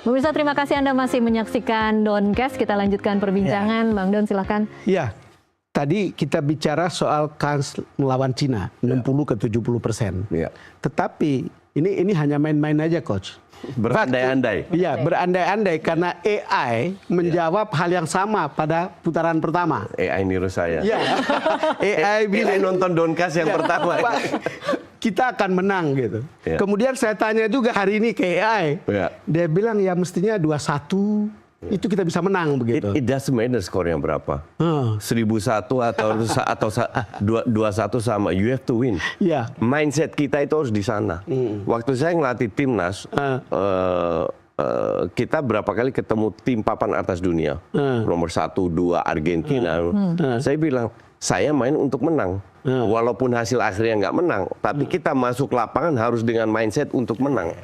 Pemirsa, terima kasih Anda masih menyaksikan Doncast. Kita lanjutkan perbincangan. Bang Don, silakan. Ya, tadi kita bicara soal kans melawan Cina, 60 ke 70%. Ya. Tetapi ini hanya main-main aja, Coach. Berandai-andai. Iya, berandai-andai karena AI menjawab hal yang sama pada putaran pertama. AI niru saya. Iya. AI Bila bilang nonton Doncast yang pertama. kita akan menang gitu. Ya. Kemudian saya tanya juga hari ini ke AI. Ya. Dia bilang ya mestinya 21 itu kita bisa menang begitu. It doesn't matter skornya berapa. 1001 atau 21 sama. You have to win. Iya. Mindset kita itu harus di sana. Waktu saya ngelatih timnas, kita berapa kali ketemu tim papan atas dunia, nomor 1, 2 Argentina. Saya bilang, saya main untuk menang. Walaupun hasil akhirnya nggak menang, tapi kita masuk lapangan harus dengan mindset untuk menang.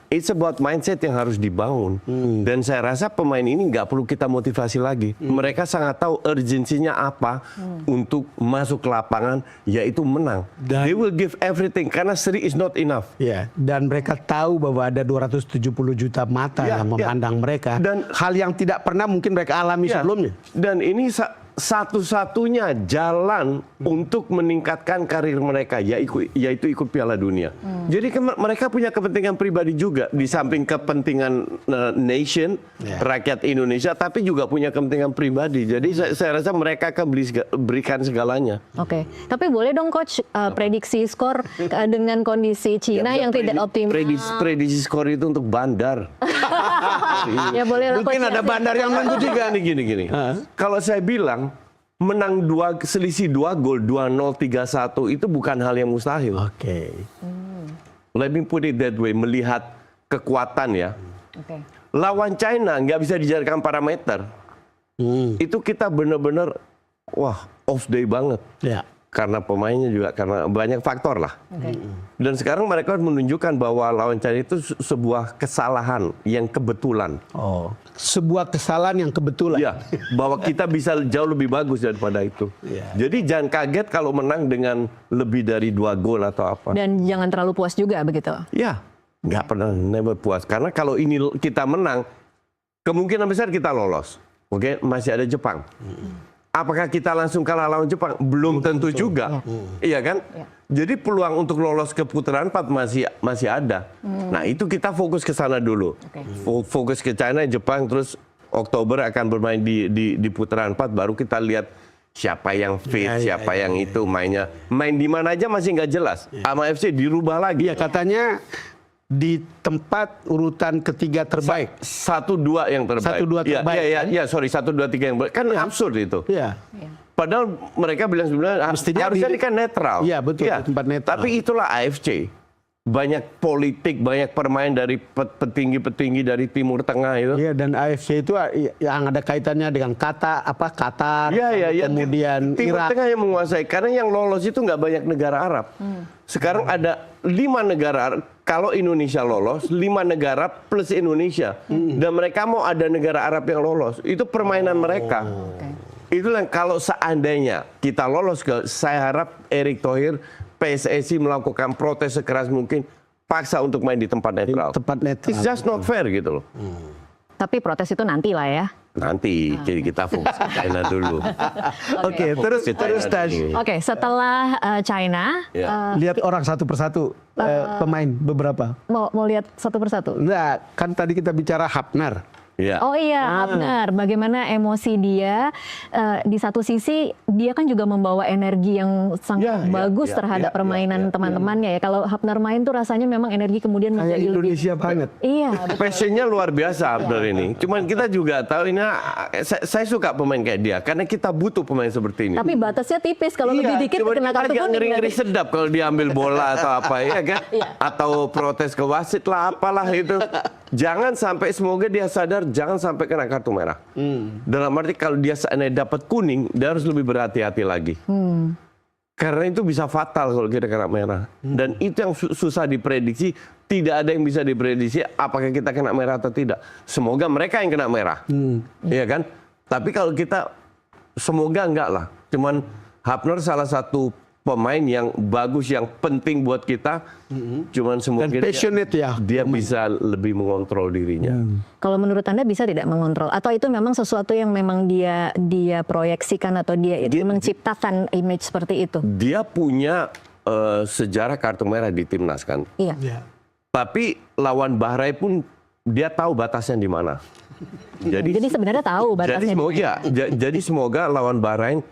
It's about mindset yang harus dibangun. Dan saya rasa pemain ini nggak perlu kita motivasi lagi. Mereka sangat tahu urgensinya apa untuk masuk ke lapangan, yaitu menang. They will give everything karena seri is not enough. Ya, dan mereka tahu bahwa ada 270 juta mata yang memandang mereka. Dan hal yang tidak pernah mungkin mereka alami sebelumnya. Dan ini satu-satunya jalan untuk meningkatkan karir mereka, yaitu ikut Piala Dunia. Jadi mereka punya kepentingan pribadi juga, di samping kepentingan nation, rakyat Indonesia, tapi juga punya kepentingan pribadi. Jadi saya rasa mereka akan berikan segalanya. Oke, tapi boleh dong Coach prediksi skor dengan kondisi Cina yang tidak optimal. Prediksi skor itu untuk bandar. Ya boleh lah, Mungkin Coach, ada bandar yang menunggu juga. Gini. Kalau saya bilang menang selisih 2 gol 2-0 3-1 itu bukan hal yang mustahil. Oke. Let me put it that way, melihat kekuatan ya. Lawan China nggak bisa dijadikan parameter. Itu kita benar-benar off day banget. Ya. Karena pemainnya juga, karena banyak faktor lah. Dan sekarang mereka menunjukkan bahwa lawan China itu sebuah kesalahan yang kebetulan. Oh, sebuah kesalahan yang kebetulan. Ya, bahwa kita bisa jauh lebih bagus daripada itu. Jadi jangan kaget kalau menang dengan lebih dari 2 gol atau apa. Dan jangan terlalu puas juga begitu. Ya, nggak pernah never puas. Karena kalau ini kita menang, kemungkinan besar kita lolos. Oke, masih ada Jepang. Apakah kita langsung kalah lawan Jepang? Belum tentu juga. Iya kan? Jadi peluang untuk lolos ke putaran 4 masih ada. Nah, itu kita fokus ke sana dulu. Fokus ke China, Jepang, terus Oktober akan bermain di putaran 4, baru kita lihat siapa yang fit, siapa yang itu mainnya. Main di mana aja masih nggak jelas. Sama FC dirubah lagi. Iya, katanya di tempat urutan ketiga terbaik. 1-2 yang terbaik. 1-2 terbaik. Iya, sorry, 1-2-3 yang terbaik. Kan absurd itu. Iya. Padahal mereka bilang sebenarnya harusnya kan netral. Iya, betul, di tempat netral. Tapi itulah AFC. Banyak politik, banyak permain dari petinggi-petinggi dari Timur Tengah itu. Iya, dan AFC itu yang ada kaitannya dengan Qatar, kemudian Timur Irak. Tengah yang menguasai. Karena yang lolos itu nggak banyak negara Arab. Sekarang ada 5 negara Arab. Kalau Indonesia lolos, 5 negara plus Indonesia. Dan mereka mau ada negara Arab yang lolos. Itu permainan mereka. Itulah kalau seandainya kita lolos, saya harap Erick Thohir, PSSI melakukan protes sekeras mungkin, paksa untuk main di tempat netral. It's just not fair gitu loh. Tapi protes itu nanti lah ya. Nanti, jadi kita fokus ke China dulu. Oke, terus Taj. Oke, setelah China, Lihat orang satu persatu, pemain beberapa. mau lihat satu persatu. Nah, kan tadi kita bicara Hapner. Ya. Oh iya, Hapner. Bagaimana emosi dia, di satu sisi dia kan juga membawa energi yang sangat bagus terhadap permainan teman-temannya ya. Kalau Hapner main tuh rasanya memang energi kemudian Kayak menjadi Indonesia lebih. banget. Iya. Passionnya luar biasa Hapner ini. Cuman kita juga tahu ini, saya suka pemain kayak dia karena kita butuh pemain seperti ini. Tapi batasnya tipis, kalau lebih dikit kena kartu kuning. Ngeri-ngeri sedap kalau diambil bola atau apa ya kan? Atau protes ke wasit lah apalah itu. Jangan sampai, semoga dia sadar jangan sampai kena kartu merah. Dalam arti kalau dia seandainya dapat kuning, dia harus lebih berhati-hati lagi. Karena itu bisa fatal kalau kita kena merah. Dan itu yang susah diprediksi. Tidak ada yang bisa diprediksi apakah kita kena merah atau tidak. Semoga mereka yang kena merah. Iya kan? Tapi kalau kita, semoga enggak lah. Cuman Hapner salah satu pemain yang bagus, yang penting buat kita. Cuman Dan passionate ya. Dia bisa lebih mengontrol dirinya. Kalau menurut Anda bisa tidak mengontrol? Atau itu memang sesuatu yang memang dia proyeksikan atau dia menciptakan image seperti itu? Dia punya sejarah kartu merah di timnas kan. Iya. Tapi lawan Bahrain pun dia tahu batasnya di mana. Jadi sebenarnya tahu batasnya. Jadi semoga lawan Bahrain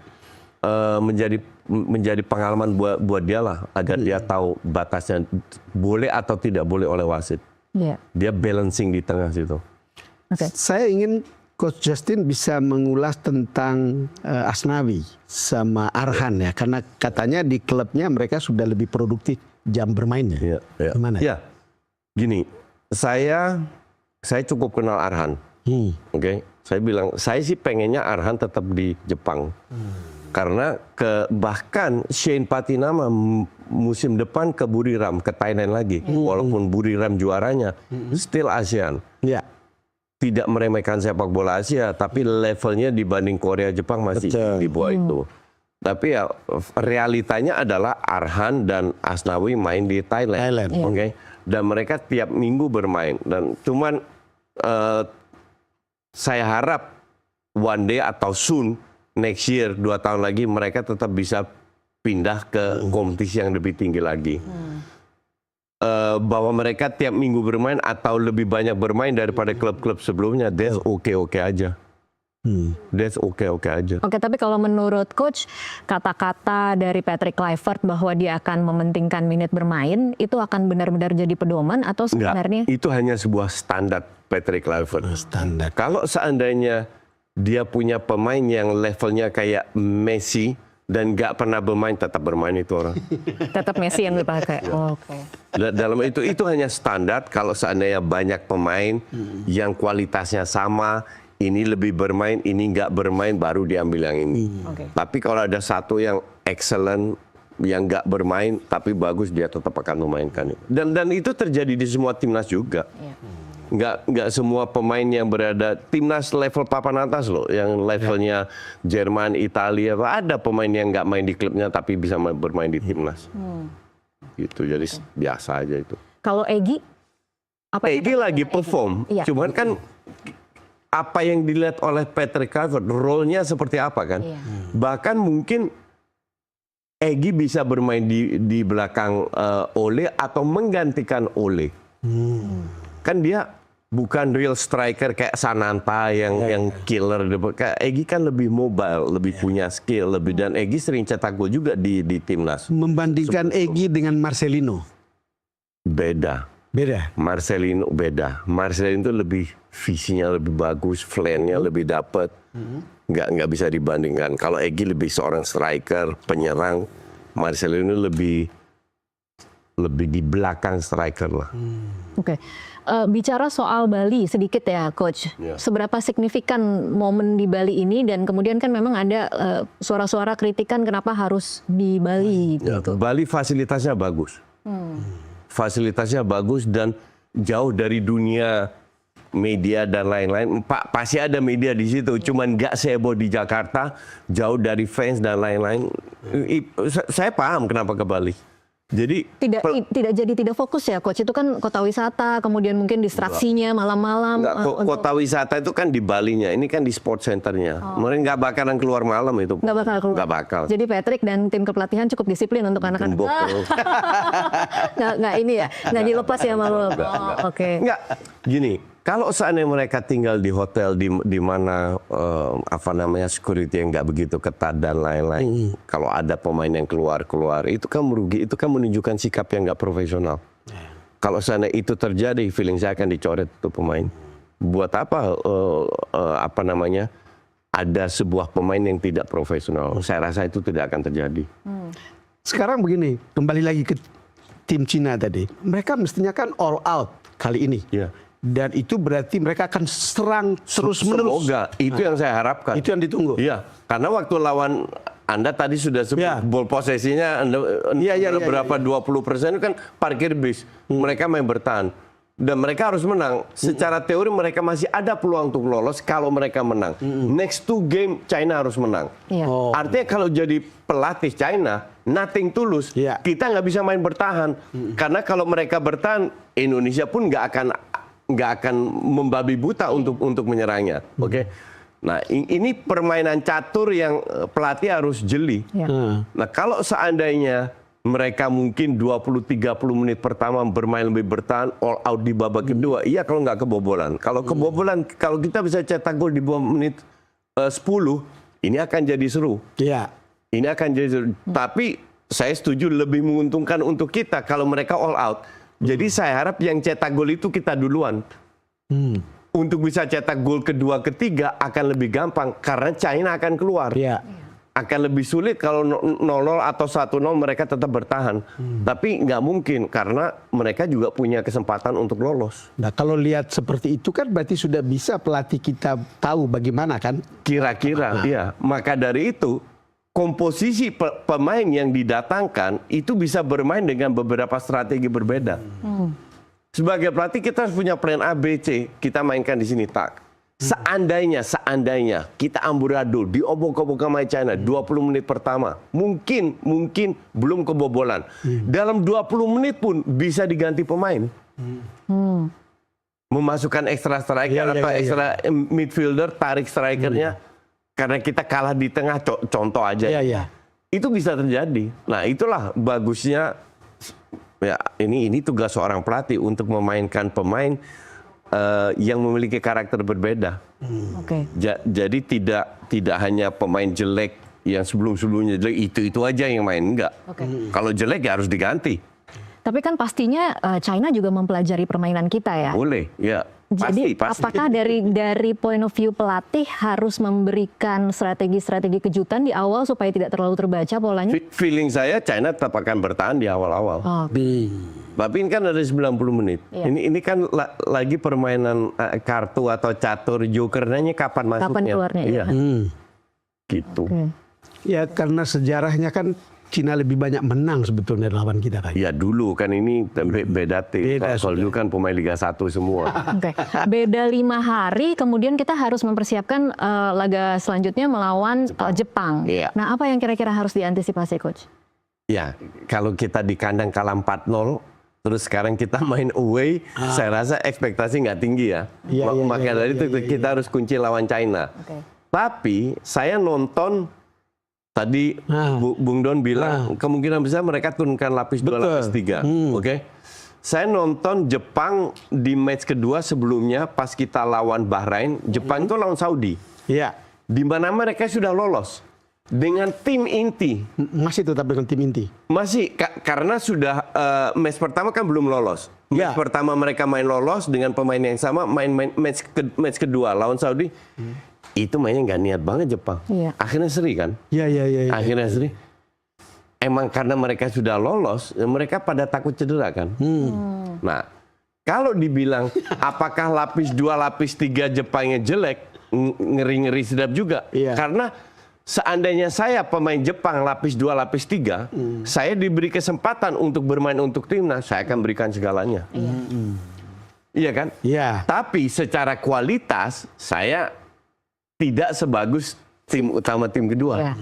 menjadi pengalaman buat dia lah, agar dia tahu batasnya boleh atau tidak boleh oleh wasit. Iya. Dia balancing di tengah situ. Okay. Saya ingin Coach Justin bisa mengulas tentang Asnawi sama Arhan ya, karena katanya di klubnya mereka sudah lebih produktif jam bermainnya. Iya. Gimana? Ya, gini, saya cukup kenal Arhan. Oke. Saya bilang, saya sih pengennya Arhan tetap di Jepang. Karena bahkan Shane Patinama musim depan ke Buriram, ke Thailand lagi. Walaupun Buriram juaranya, still ASEAN. Ya. Tidak meremehkan sepak bola Asia, tapi levelnya dibanding Korea Jepang masih di bawah itu. Tapi ya realitanya adalah Arhan dan Asnawi main di Thailand. Oke. Dan mereka tiap minggu bermain. Dan cuman saya harap one day atau soon, next year, 2 tahun lagi, mereka tetap bisa pindah ke kompetisi yang lebih tinggi lagi. Bahwa mereka tiap minggu bermain atau lebih banyak bermain daripada klub-klub sebelumnya, that's oke-oke aja. That's oke-oke aja. Oke, tapi kalau menurut Coach, kata-kata dari Patrick Kluivert bahwa dia akan mementingkan menit bermain, itu akan benar-benar jadi pedoman atau sebenarnya? Enggak, itu hanya sebuah standar Patrick Kluivert. Standar. Kalau seandainya dia punya pemain yang levelnya kayak Messi dan nggak pernah bermain, tetap bermain itu orang. Tetap Messi yang dipakai. Oke. Dalam itu hanya standar. Kalau seandainya banyak pemain yang kualitasnya sama, ini lebih bermain, ini nggak bermain, baru diambil yang ini. Tapi kalau ada satu yang excellent, yang nggak bermain tapi bagus, dia tetap akan memainkan. Dan itu terjadi di semua timnas juga. Nggak semua pemain yang berada timnas level papan atas loh, yang levelnya Jerman, Italia, ada pemain yang nggak main di klubnya tapi bisa bermain di timnas. Gitu, jadi biasa aja itu. Kalau Egy, Egy lagi perform, cuman kan apa yang dilihat oleh Patrick Kluivert, role-nya seperti apa kan? Bahkan mungkin Egy bisa bermain di belakang Ole atau menggantikan Ole. Kan dia bukan real striker kayak Sananta yang killer. Kayak Egy kan lebih mobile, lebih punya skill, dan Egy sering cetak gol juga di timnas. Membandingkan Egy dengan Marcelino, beda. Marcelino beda. Marcelino itu lebih visinya lebih bagus, flank-nya lebih dapat. Nggak bisa dibandingkan. Kalau Egy lebih seorang striker, penyerang. Marcelino lebih di belakang striker lah. Oke. Bicara soal Bali sedikit ya, Coach. Seberapa signifikan momen di Bali ini, dan kemudian kan memang ada suara-suara kritikan kenapa harus di Bali. Gitu. Bali fasilitasnya bagus. Fasilitasnya bagus dan jauh dari dunia media dan lain-lain. Pasti ada media di situ, cuman nggak seheboh di Jakarta, jauh dari fans dan lain-lain. Saya paham kenapa ke Bali. Jadi tidak fokus ya, Coach. Itu kan kota wisata, kemudian mungkin distraksinya malam-malam. Kota wisata itu kan di Balinya, ini kan di sport centernya. Mereka nggak bakalan keluar malam itu. Nggak bakal. Jadi Patrick dan tim kepelatihan cukup disiplin untuk anak-anak. Nggak ini ya, nggak dilepas ya malu. Oke. Nggak, gini. Kalau seandainya mereka tinggal di hotel di mana security yang nggak begitu ketat dan lain-lain, kalau ada pemain yang keluar, itu kan merugi, itu kan menunjukkan sikap yang nggak profesional. Kalau seandainya itu terjadi, feeling saya akan dicoret itu pemain. Buat apa ada sebuah pemain yang tidak profesional? Saya rasa itu tidak akan terjadi. Sekarang begini, kembali lagi ke tim Cina tadi. Mereka mestinya kan all out kali ini. Dan itu berarti mereka akan serang terus-menerus. Semoga, itu yang saya harapkan. Itu yang ditunggu. Iya, karena waktu lawan Anda tadi sudah sebut ball posesinya berapa 20% kan parkir bis. Mereka main bertahan. Dan mereka harus menang. Secara teori mereka masih ada peluang untuk lolos kalau mereka menang. Next 2 game China harus menang. Iya. Artinya kalau jadi pelatih China, nothing tulus. Iya. Kita nggak bisa main bertahan. Karena kalau mereka bertahan, Indonesia pun nggak akan membabi buta untuk menyerangnya. Oke. Nah, ini permainan catur yang pelatih harus jeli. Iya. Nah, kalau seandainya mereka mungkin 20-30 menit pertama bermain lebih bertahan, all out di babak kedua, iya kalau nggak kebobolan. Kalau kebobolan, kalau kita bisa cetak gol di bawah menit 10, ini akan jadi seru. Iya. Ini akan jadi seru. Tapi saya setuju lebih menguntungkan untuk kita kalau mereka all out. Jadi saya harap yang cetak gol itu kita duluan. Untuk bisa cetak gol kedua, ketiga akan lebih gampang karena China akan keluar. Iya. Akan lebih sulit kalau 0-0 atau 1-0 mereka tetap bertahan. Tapi nggak mungkin karena mereka juga punya kesempatan untuk lolos. Nah, kalau lihat seperti itu kan berarti sudah bisa pelatih kita tahu bagaimana kan? Kira-kira, iya. Maka dari itu, komposisi pemain yang didatangkan itu bisa bermain dengan beberapa strategi berbeda. Sebagai pelatih kita harus punya plan A, B, C. Kita mainkan di sini tak. Seandainya kita amburadul diobok-obok sama China 20 menit pertama, mungkin belum kebobolan. Dalam 20 menit pun bisa diganti pemain. Memasukkan extra striker atau extra midfielder, tarik strikernya. Karena kita kalah di tengah, contoh aja. Iya. Itu bisa terjadi. Nah, itulah bagusnya ya ini tugas seorang pelatih untuk memainkan pemain yang memiliki karakter berbeda. Oke. Jadi tidak hanya pemain jelek yang sebelum-sebelumnya jelek itu aja yang main, enggak. Kalau jelek ya harus diganti. Tapi kan pastinya China juga mempelajari permainan kita ya. Boleh, ya. Jadi Pasti. apakah dari point of view pelatih harus memberikan strategi-strategi kejutan di awal supaya tidak terlalu terbaca polanya? Feeling saya China tetap akan bertahan di awal-awal. Tapi ini kan ada 90 menit. Iya. Ini kan lagi permainan kartu atau catur jokernya kapan masuknya. Kapan keluarnya? Iya. Gitu. Ya karena sejarahnya kan Cina lebih banyak menang sebetulnya lawan kita kan. Ya dulu kan ini beda tim. Soal dulu kan pemain Liga 1 semua. Oke. Beda 5 hari, kemudian kita harus mempersiapkan laga selanjutnya melawan Jepang. Iya. Nah, apa yang kira-kira harus diantisipasi, Coach? Ya, kalau kita di kandang kalah 4-0, terus sekarang kita main away, saya rasa ekspektasi nggak tinggi ya. Maka dari itu kita harus kunci lawan China. Tapi saya nonton tadi Bung Don bilang kemungkinan besar mereka turunkan lapis 2, lapis 3. Oke. Saya nonton Jepang di match kedua sebelumnya pas kita lawan Bahrain. Jepang itu lawan Saudi. Iya. Di mana mereka sudah lolos dengan tim inti. Masih tetap dengan tim inti. Masih karena sudah match pertama kan belum lolos. Match pertama mereka main lolos dengan pemain yang sama, match kedua lawan Saudi. Itu mainnya nggak niat banget Jepang. Iya. Akhirnya seri kan? Iya. Akhirnya seri. Emang karena mereka sudah lolos, mereka pada takut cedera kan? Nah, kalau dibilang apakah lapis 2, lapis 3 Jepangnya jelek, ngeri-ngeri sedap juga. Iya. Karena seandainya saya pemain Jepang lapis 2, lapis 3, saya diberi kesempatan untuk bermain untuk timnas, saya akan berikan segalanya. Iya kan? Iya. Tapi secara kualitas, saya tidak sebagus tim utama tim kedua. Ya.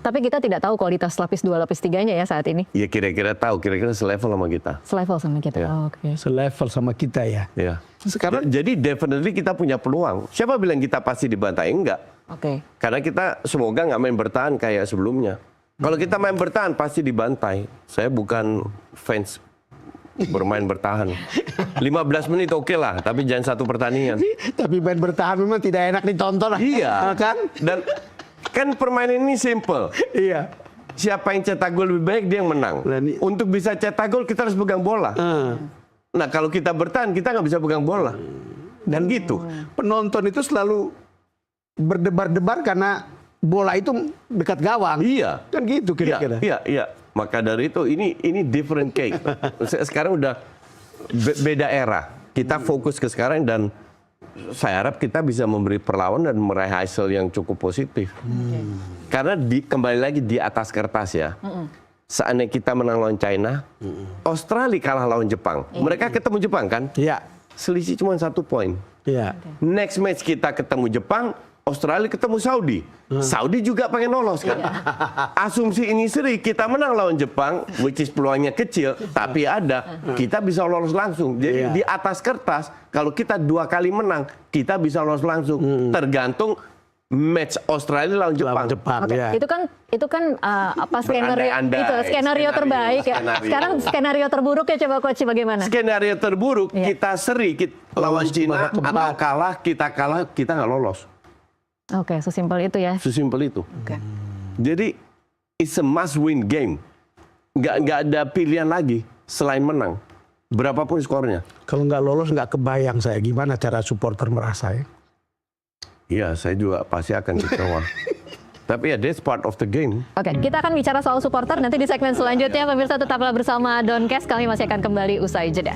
Tapi kita tidak tahu kualitas lapis 2, lapis 3-nya ya saat ini. Ya kira-kira tahu, kira-kira selevel sama kita. Selevel sama kita. Ya. Oke. Selevel sama kita ya. Ya. Sekarang Jadi definitely kita punya peluang. Siapa bilang kita pasti dibantai? Enggak. Oke. Karena kita semoga nggak main bertahan kayak sebelumnya. Kalau kita main bertahan pasti dibantai. Saya bukan fans bermain bertahan. 15 menit oke lah, tapi jangan satu pertandingan. tapi main bertahan memang tidak enak ditonton. Iya. Kan? Dan kan permainan ini simple. Iya. Siapa yang cetak gol lebih baik dia yang menang. Untuk bisa cetak gol kita harus pegang bola. Nah kalau kita bertahan kita nggak bisa pegang bola. Dan gitu. Penonton itu selalu berdebar-debar karena bola itu dekat gawang. Iya. Kan gitu kira-kira. Iya. Maka dari itu ini different case. Sekarang udah beda era. Kita fokus ke sekarang dan saya harap kita bisa memberi perlawanan dan meraih hasil yang cukup positif. Karena kembali lagi di atas kertas ya. seandainya kita menang lawan China, Australia kalah lawan Jepang. Mereka ketemu Jepang kan? Iya. Selisih cuma 1 poin. Iya. Next match kita ketemu Jepang, Australia ketemu Saudi. Saudi juga pengen lolos kan? Asumsi ini seri, kita menang lawan Jepang, which is peluangnya kecil, tapi ada, kita bisa lolos langsung. Jadi di atas kertas, kalau kita 2 kali menang, kita bisa lolos langsung. Tergantung match Australia lawan Jepang. Oke, ya. itu kan apa skenario Berandai-andai, itu skenario terbaik ya. skenario. Sekarang skenario terburuk ya, coba coach bagaimana? Skenario terburuk, kita seri lawan Cina, babak atau kalah, kita nggak lolos. Oke, sesimpel itu ya. Sesimpel itu. Oke. Jadi it's a must win game. Nggak ada pilihan lagi selain menang. Berapapun skornya. Kalau nggak lolos nggak kebayang saya gimana cara supporter merasa ya. Iya, saya juga pasti akan kecewa. Tapi ya, that's part of the game. Oke, kita akan bicara soal supporter nanti di segmen selanjutnya. Pemirsa tetaplah bersama Doncast, kami masih akan kembali usai jeda.